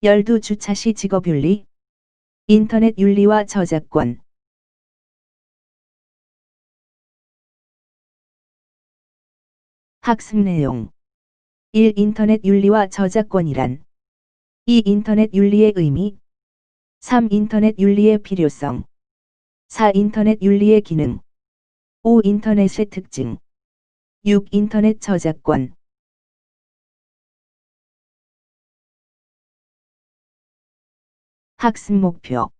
열두 주차시 직업윤리, 인터넷 윤리와 저작권. 학습 내용 1. 인터넷 윤리와 저작권이란 2. 인터넷 윤리의 의미 3. 인터넷 윤리의 필요성 4. 인터넷 윤리의 기능 5. 인터넷의 특징 6. 인터넷 저작권. 학습 목표.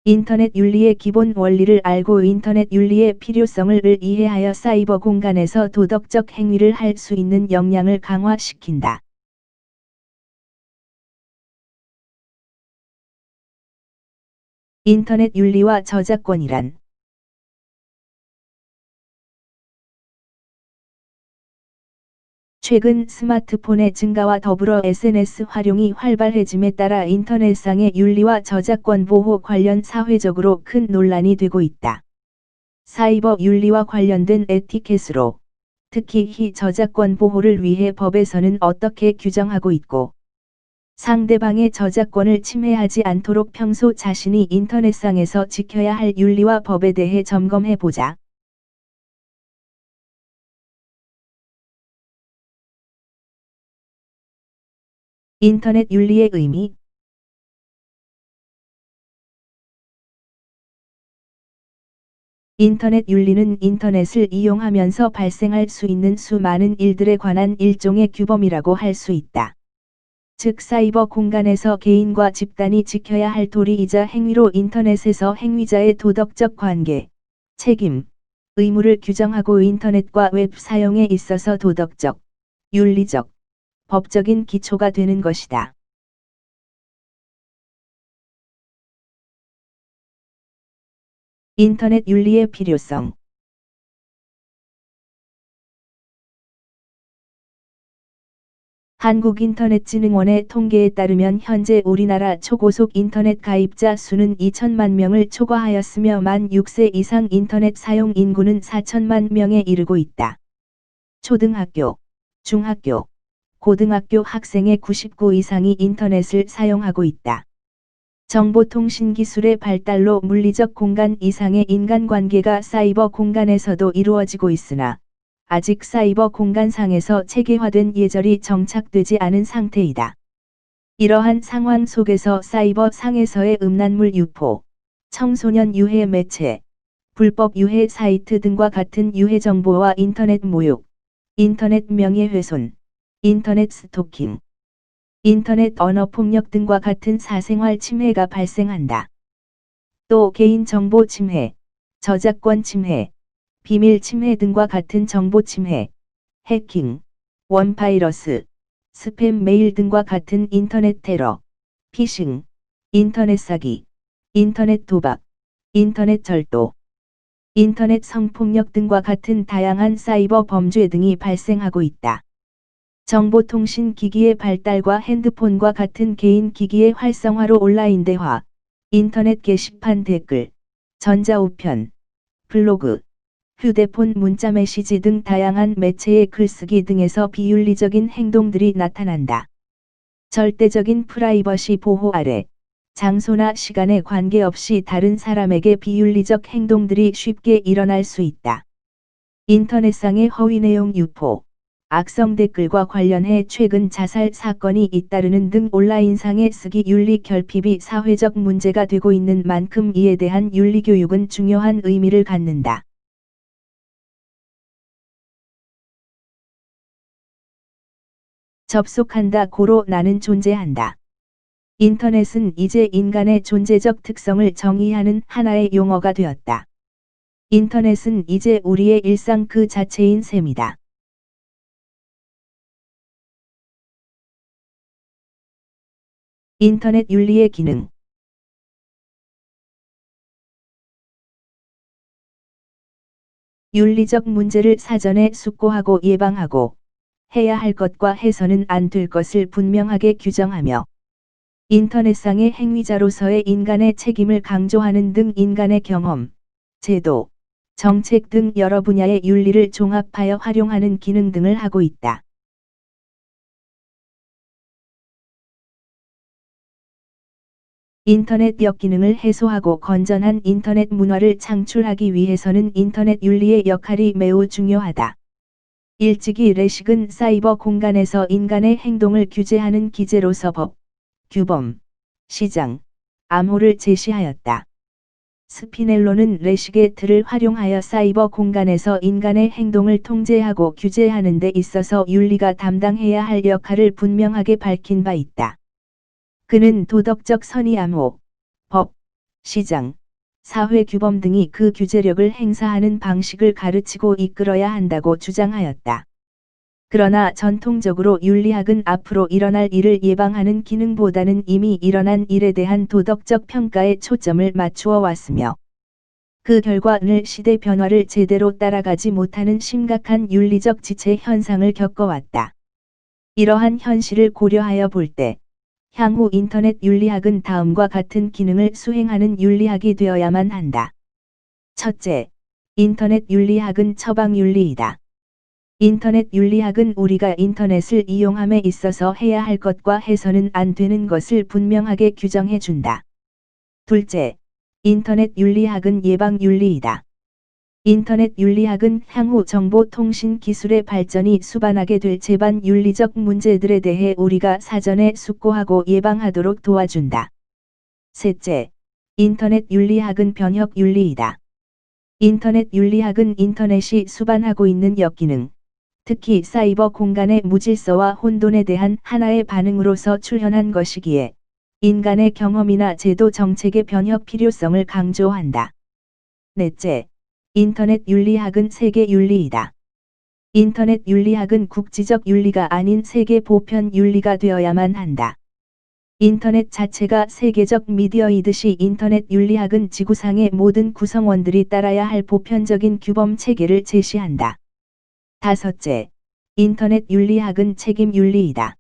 인터넷 윤리의 기본 원리를 알고 인터넷 윤리의 필요성을 이해하여 사이버 공간에서 도덕적 행위를 할 수 있는 역량을 강화시킨다. 인터넷 윤리와 저작권이란 최근 스마트폰의 증가와 더불어 SNS 활용이 활발해짐에 따라 인터넷상의 윤리와 저작권 보호 관련 사회적으로 큰 논란이 되고 있다. 사이버 윤리와 관련된 에티켓으로 특히 저작권 보호를 위해 법에서는 어떻게 규정하고 있고 상대방의 저작권을 침해하지 않도록 평소 자신이 인터넷상에서 지켜야 할 윤리와 법에 대해 점검해 보자. 인터넷 윤리의 의미. 인터넷 윤리는 인터넷을 이용하면서 발생할 수 있는 수많은 일들에 관한 일종의 규범이라고 할 수 있다. 즉 사이버 공간에서 개인과 집단이 지켜야 할 도리이자 행위로 인터넷에서 행위자의 도덕적 관계, 책임, 의무를 규정하고 인터넷과 웹 사용에 있어서 도덕적, 윤리적, 법적인 기초가 되는 것이다. 인터넷 윤리의 필요성. 한국인터넷진흥원의 통계에 따르면 현재 우리나라 초고속 인터넷 가입자 수는 2천만 명을 초과하였으며 만 6세 이상 인터넷 사용 인구는 4천만 명에 이르고 있다. 초등학교, 중학교, 고등학교 학생의 99% 이상이 인터넷을 사용하고 있다. 정보통신기술의 발달로 물리적 공간 이상의 인간관계가 사이버 공간에서도 이루어지고 있으나 아직 사이버 공간상에서 체계화된 예절이 정착되지 않은 상태이다. 이러한 상황 속에서 사이버 상에서의 음란물 유포, 청소년 유해 매체, 불법 유해 사이트 등과 같은 유해 정보와 인터넷 모욕, 인터넷 명예훼손, 인터넷 스토킹, 인터넷 언어폭력 등과 같은 사생활 침해가 발생한다. 또 개인정보 침해, 저작권 침해, 비밀 침해 등과 같은 정보 침해, 해킹, 원바이러스, 스팸 메일 등과 같은 인터넷 테러, 피싱, 인터넷 사기, 인터넷 도박, 인터넷 절도, 인터넷 성폭력 등과 같은 다양한 사이버 범죄 등이 발생하고 있다. 정보통신 기기의 발달과 핸드폰과 같은 개인 기기의 활성화로 온라인 대화, 인터넷 게시판 댓글, 전자우편, 블로그, 휴대폰 문자 메시지 등 다양한 매체의 글쓰기 등에서 비윤리적인 행동들이 나타난다. 절대적인 프라이버시 보호 아래 장소나 시간에 관계없이 다른 사람에게 비윤리적 행동들이 쉽게 일어날 수 있다. 인터넷상의 허위 내용 유포, 악성 댓글과 관련해 최근 자살 사건이 잇따르는 등 온라인상의 쓰기 윤리 결핍이 사회적 문제가 되고 있는 만큼 이에 대한 윤리교육은 중요한 의미를 갖는다. 접속한다 고로 나는 존재한다. 인터넷은 이제 인간의 존재적 특성을 정의하는 하나의 용어가 되었다. 인터넷은 이제 우리의 일상 그 자체인 셈이다. 인터넷 윤리의 기능. 윤리적 문제를 사전에 숙고하고 예방하고 해야 할 것과 해서는 안 될 것을 분명하게 규정하며 인터넷상의 행위자로서의 인간의 책임을 강조하는 등 인간의 경험, 제도, 정책 등 여러 분야의 윤리를 종합하여 활용하는 기능 등을 하고 있다. 인터넷 역기능을 해소하고 건전한 인터넷 문화를 창출하기 위해서는 인터넷 윤리의 역할이 매우 중요하다. 일찍이 레식은 사이버 공간에서 인간의 행동을 규제하는 기제로서 법, 규범, 시장, 암호를 제시하였다. 스피넬로는 레식의 틀을 활용하여 사이버 공간에서 인간의 행동을 통제하고 규제하는 데 있어서 윤리가 담당해야 할 역할을 분명하게 밝힌 바 있다. 그는 도덕적 선의 암호, 법, 시장, 사회 규범 등이 그 규제력을 행사하는 방식을 가르치고 이끌어야 한다고 주장하였다. 그러나 전통적으로 윤리학은 앞으로 일어날 일을 예방하는 기능보다는 이미 일어난 일에 대한 도덕적 평가에 초점을 맞추어 왔으며, 그 결과는 시대 변화를 제대로 따라가지 못하는 심각한 윤리적 지체 현상을 겪어왔다. 이러한 현실을 고려하여 볼 때, 향후 인터넷 윤리학은 다음과 같은 기능을 수행하는 윤리학이 되어야만 한다. 첫째, 인터넷 윤리학은 처방 윤리이다. 인터넷 윤리학은 우리가 인터넷을 이용함에 있어서 해야 할 것과 해서는 안 되는 것을 분명하게 규정해 준다. 둘째, 인터넷 윤리학은 예방 윤리이다. 인터넷 윤리학은 향후 정보통신 기술의 발전이 수반하게 될 재반 윤리적 문제들에 대해 우리가 사전에 숙고하고 예방하도록 도와준다. 셋째, 인터넷 윤리학은 변혁 윤리이다. 인터넷 윤리학은 인터넷이 수반하고 있는 역기능, 특히 사이버 공간의 무질서와 혼돈에 대한 하나의 반응으로서 출현한 것이기에 인간의 경험이나 제도 정책의 변혁 필요성을 강조한다. 넷째, 인터넷 윤리학은 세계 윤리이다. 인터넷 윤리학은 국지적 윤리가 아닌 세계 보편 윤리가 되어야만 한다. 인터넷 자체가 세계적 미디어이듯이 인터넷 윤리학은 지구상의 모든 구성원들이 따라야 할 보편적인 규범 체계를 제시한다. 다섯째, 인터넷 윤리학은 책임 윤리이다.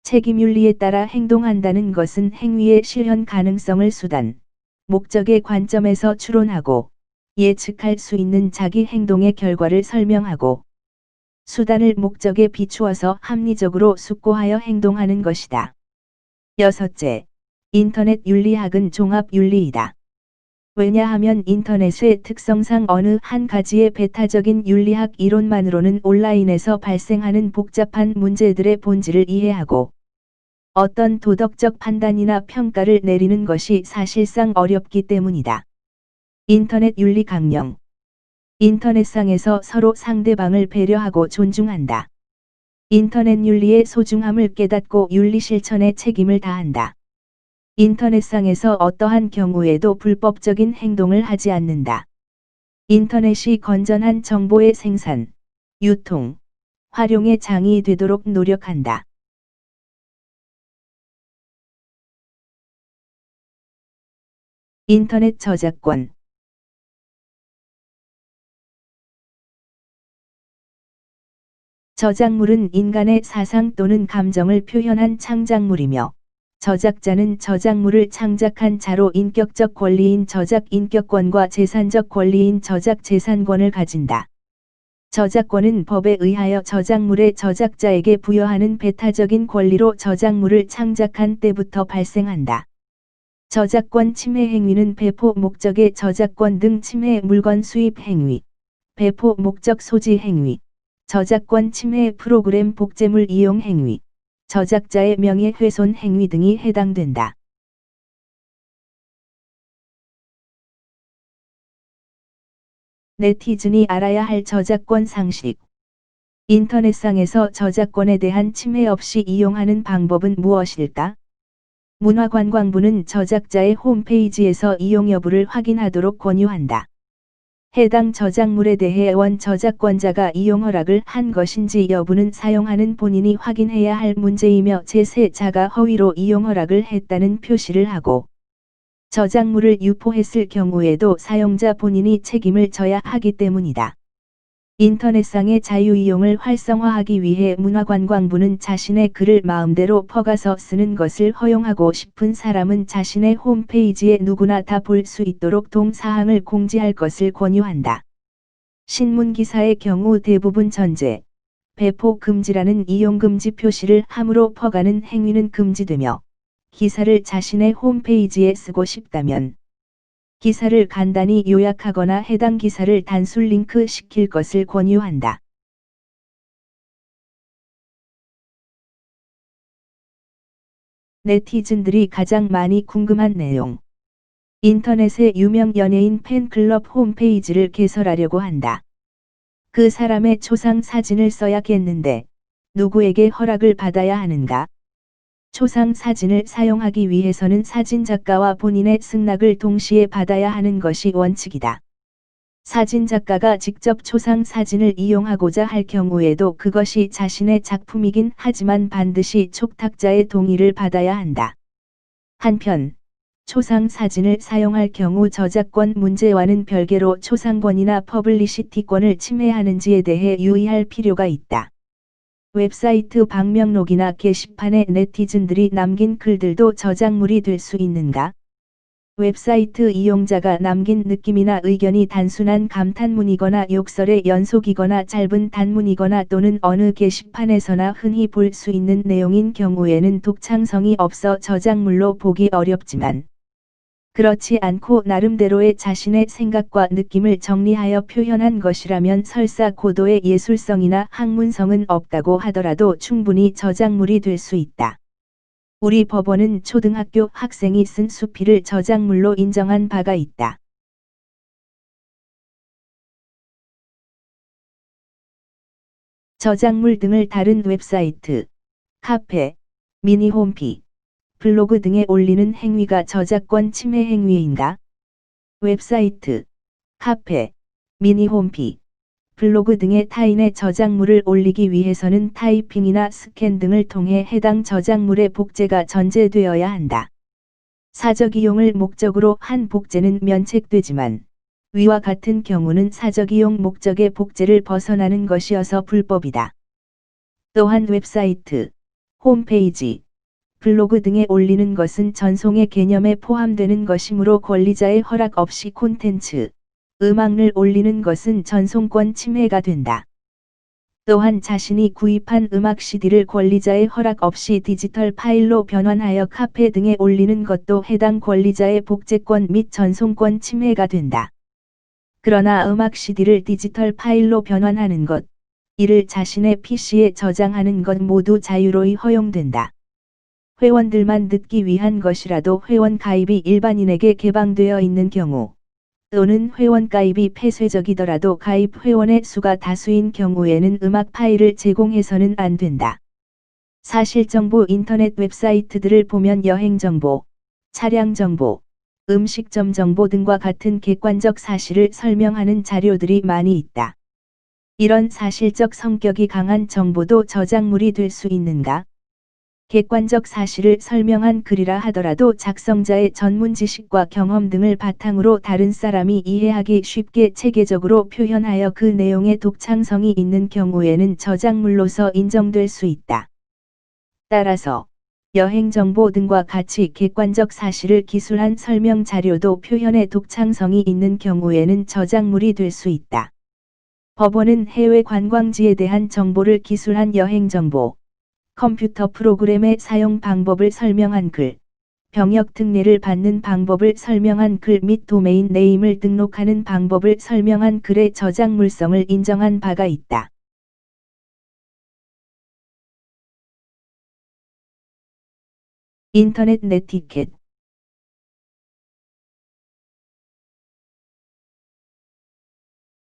책임 윤리에 따라 행동한다는 것은 행위의 실현 가능성을 수단, 목적의 관점에서 추론하고 예측할 수 있는 자기 행동의 결과를 설명하고 수단을 목적에 비추어서 합리적으로 숙고하여 행동하는 것이다. 여섯째, 인터넷 윤리학은 종합 윤리이다. 왜냐하면 인터넷의 특성상 어느 한 가지의 배타적인 윤리학 이론만으로는 온라인에서 발생하는 복잡한 문제들의 본질을 이해하고 어떤 도덕적 판단이나 평가를 내리는 것이 사실상 어렵기 때문이다. 인터넷 윤리 강령. 인터넷상에서 서로 상대방을 배려하고 존중한다. 인터넷 윤리의 소중함을 깨닫고 윤리 실천에 책임을 다한다. 인터넷상에서 어떠한 경우에도 불법적인 행동을 하지 않는다. 인터넷이 건전한 정보의 생산, 유통, 활용의 장이 되도록 노력한다. 인터넷 저작권. 저작물은 인간의 사상 또는 감정을 표현한 창작물이며, 저작자는 저작물을 창작한 자로 인격적 권리인 저작 인격권과 재산적 권리인 저작 재산권을 가진다. 저작권은 법에 의하여 저작물의 저작자에게 부여하는 배타적인 권리로 저작물을 창작한 때부터 발생한다. 저작권 침해 행위는 배포 목적의 저작권 등 침해 물건 수입 행위, 배포 목적 소지 행위, 저작권 침해 프로그램 복제물 이용 행위, 저작자의 명예훼손 행위 등이 해당된다. 네티즌이 알아야 할 저작권 상식. 인터넷상에서 저작권에 대한 침해 없이 이용하는 방법은 무엇일까? 문화관광부는 저작자의 홈페이지에서 이용 여부를 확인하도록 권유한다. 해당 저작물에 대해 원 저작권자가 이용 허락을 한 것인지 여부는 사용하는 본인이 확인해야 할 문제이며 제3자가 허위로 이용 허락을 했다는 표시를 하고 저작물을 유포했을 경우에도 사용자 본인이 책임을 져야 하기 때문이다. 인터넷상의 자유이용을 활성화하기 위해 문화관광부는 자신의 글을 마음대로 퍼가서 쓰는 것을 허용하고 싶은 사람은 자신의 홈페이지에 누구나 다 볼 수 있도록 동사항을 공지할 것을 권유한다. 신문기사의 경우 대부분 전제, 배포 금지라는 이용 금지 표시를 함으로 퍼가는 행위는 금지되며 기사를 자신의 홈페이지에 쓰고 싶다면 기사를 간단히 요약하거나 해당 기사를 단순 링크 시킬 것을 권유한다. 네티즌들이 가장 많이 궁금한 내용. 인터넷의 유명 연예인 팬클럽 홈페이지를 개설하려고 한다. 그 사람의 초상 사진을 써야겠는데 누구에게 허락을 받아야 하는가? 초상 사진을 사용하기 위해서는 사진작가와 본인의 승낙을 동시에 받아야 하는 것이 원칙이다. 사진작가가 직접 초상 사진을 이용하고자 할 경우에도 그것이 자신의 작품이긴 하지만 반드시 촉탁자의 동의를 받아야 한다. 한편, 초상 사진을 사용할 경우 저작권 문제와는 별개로 초상권이나 퍼블리시티권을 침해하는지에 대해 유의할 필요가 있다. 웹사이트 방명록이나 게시판에 네티즌들이 남긴 글들도 저작물이 될 수 있는가? 웹사이트 이용자가 남긴 느낌이나 의견이 단순한 감탄문이거나 욕설의 연속이거나 짧은 단문이거나 또는 어느 게시판에서나 흔히 볼 수 있는 내용인 경우에는 독창성이 없어 저작물로 보기 어렵지만, 그렇지 않고 나름대로의 자신의 생각과 느낌을 정리하여 표현한 것이라면 설사 고도의 예술성이나 학문성은 없다고 하더라도 충분히 저작물이 될 수 있다. 우리 법원은 초등학교 학생이 쓴 수필을 저작물로 인정한 바가 있다. 저작물 등을 다른 웹사이트, 카페, 미니 홈피, 블로그 등에 올리는 행위가 저작권 침해 행위인가? 웹사이트, 카페, 미니 홈피, 블로그 등의 타인의 저작물을 올리기 위해서는 타이핑이나 스캔 등을 통해 해당 저작물의 복제가 전제되어야 한다. 사적 이용을 목적으로 한 복제는 면책되지만, 위와 같은 경우는 사적 이용 목적의 복제를 벗어나는 것이어서 불법이다. 또한 웹사이트, 홈페이지, 블로그 등에 올리는 것은 전송의 개념에 포함되는 것이므로 권리자의 허락 없이 콘텐츠, 음악을 올리는 것은 전송권 침해가 된다. 또한 자신이 구입한 음악 CD를 권리자의 허락 없이 디지털 파일로 변환하여 카페 등에 올리는 것도 해당 권리자의 복제권 및 전송권 침해가 된다. 그러나 음악 CD를 디지털 파일로 변환하는 것, 이를 자신의 PC에 저장하는 것 모두 자유로이 허용된다. 회원들만 듣기 위한 것이라도 회원 가입이 일반인에게 개방되어 있는 경우, 또는 회원 가입이 폐쇄적이더라도 가입 회원의 수가 다수인 경우에는 음악 파일을 제공해서는 안 된다. 사실정보 인터넷 웹사이트들을 보면 여행정보, 차량정보, 음식점 정보 등과 같은 객관적 사실을 설명하는 자료들이 많이 있다. 이런 사실적 성격이 강한 정보도 저작물이 될 수 있는가? 객관적 사실을 설명한 글이라 하더라도 작성자의 전문 지식과 경험 등을 바탕으로 다른 사람이 이해하기 쉽게 체계적으로 표현하여 그 내용에 독창성이 있는 경우에는 저작물로서 인정될 수 있다. 따라서 여행 정보 등과 같이 객관적 사실을 기술한 설명 자료도 표현에 독창성이 있는 경우에는 저작물이 될 수 있다. 법원은 해외 관광지에 대한 정보를 기술한 여행 정보, 컴퓨터 프로그램의 사용 방법을 설명한 글, 병역 특례를 받는 방법을 설명한 글 및 도메인 네임을 등록하는 방법을 설명한 글의 저작물성을 인정한 바가 있다. 인터넷 네티켓.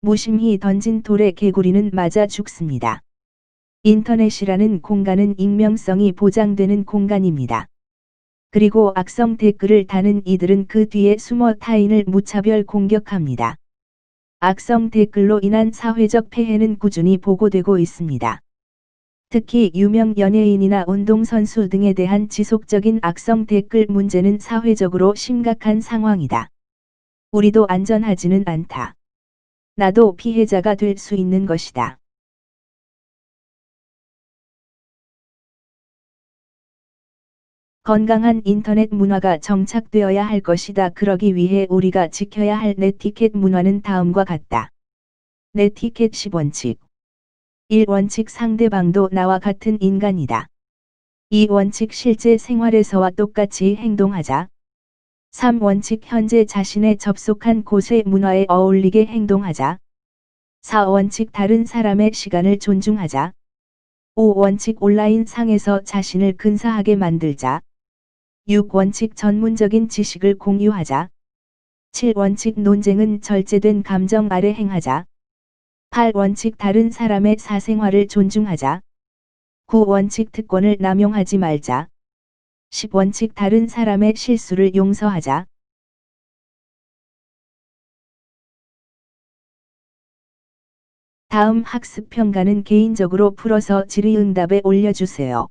무심히 던진 돌에 개구리는 맞아 죽습니다. 인터넷이라는 공간은 익명성이 보장되는 공간입니다. 그리고 악성 댓글을 다는 이들은 그 뒤에 숨어 타인을 무차별 공격합니다. 악성 댓글로 인한 사회적 폐해는 꾸준히 보고되고 있습니다. 특히 유명 연예인이나 운동선수 등에 대한 지속적인 악성 댓글 문제는 사회적으로 심각한 상황이다. 우리도 안전하지는 않다. 나도 피해자가 될 수 있는 것이다. 건강한 인터넷 문화가 정착되어야 할 것이다. 그러기 위해 우리가 지켜야 할 네티켓 문화는 다음과 같다. 네티켓 10원칙. 1. 원칙 상대방도 나와 같은 인간이다. 2. 원칙 실제 생활에서와 똑같이 행동하자. 3. 원칙 현재 자신의 접속한 곳의 문화에 어울리게 행동하자. 4. 원칙 다른 사람의 시간을 존중하자. 5. 원칙 온라인 상에서 자신을 근사하게 만들자. 6. 원칙 전문적인 지식을 공유하자. 7. 원칙 논쟁은 절제된 감정 아래 행하자. 8. 원칙 다른 사람의 사생활을 존중하자. 9. 원칙 특권을 남용하지 말자. 10. 원칙 다른 사람의 실수를 용서하자. 다음 학습 평가는 개인적으로 풀어서 질의응답에 올려주세요.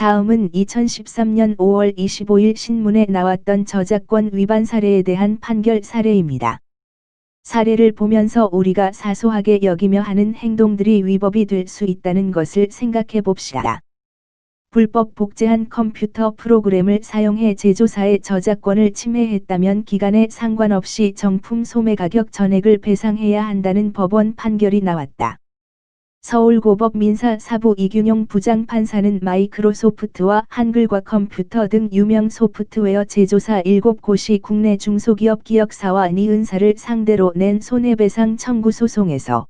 다음은 2013년 5월 25일 신문에 나왔던 저작권 위반 사례에 대한 판결 사례입니다. 사례를 보면서 우리가 사소하게 여기며 하는 행동들이 위법이 될 수 있다는 것을 생각해 봅시다. 불법 복제한 컴퓨터 프로그램을 사용해 제조사의 저작권을 침해했다면 기간에 상관없이 정품 소매 가격 전액을 배상해야 한다는 법원 판결이 나왔다. 서울고법 민사 4부 이균용 부장판사는 마이크로소프트와 한글과 컴퓨터 등 유명 소프트웨어 제조사 7곳이 국내 중소기업 기억사와 니은사를 상대로 낸 손해배상 청구 소송에서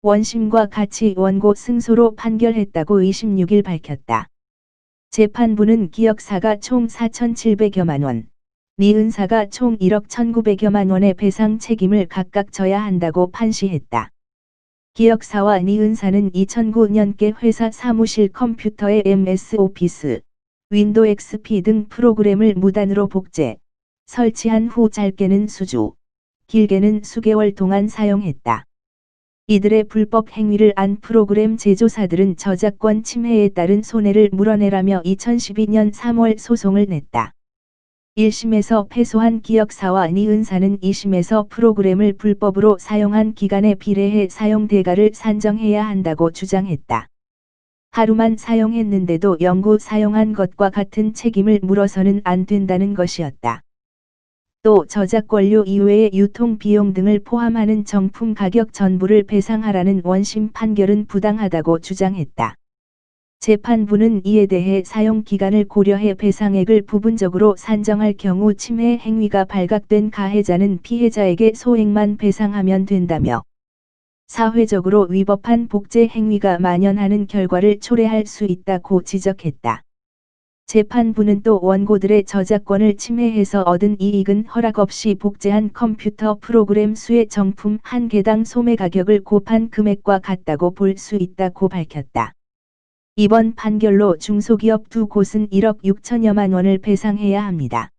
원심과 같이 원고 승소로 판결했다고 26일 밝혔다. 재판부는 기역사가 총 4,700여만 원, 니은사가 총 1억 1,900여만 원의 배상 책임을 각각 져야 한다고 판시했다. 기역사와 니은사는 2009년께 회사 사무실 컴퓨터에 MS 오피스, 윈도우 XP 등 프로그램을 무단으로 복제, 설치한 후 짧게는 수주, 길게는 수개월 동안 사용했다. 이들의 불법 행위를 안 프로그램 제조사들은 저작권 침해에 따른 손해를 물어내라며 2012년 3월 소송을 냈다. 1심에서 패소한 기역사와 니은사는 2심에서 프로그램을 불법으로 사용한 기간에 비례해 사용 대가를 산정해야 한다고 주장했다. 하루만 사용했는데도 영구 사용한 것과 같은 책임을 물어서는 안 된다는 것이었다. 또 저작권료 이외의 유통 비용 등을 포함하는 정품 가격 전부를 배상하라는 원심 판결은 부당하다고 주장했다. 재판부는 이에 대해 사용 기간을 고려해 배상액을 부분적으로 산정할 경우 침해 행위가 발각된 가해자는 피해자에게 소액만 배상하면 된다며 사회적으로 위법한 복제 행위가 만연하는 결과를 초래할 수 있다고 지적했다. 재판부는 또 원고들의 저작권을 침해해서 얻은 이익은 허락 없이 복제한 컴퓨터 프로그램 수의 정품 한 개당 소매 가격을 곱한 금액과 같다고 볼 수 있다고 밝혔다. 이번 판결로 중소기업 두 곳은 1억 6천여만 원을 배상해야 합니다.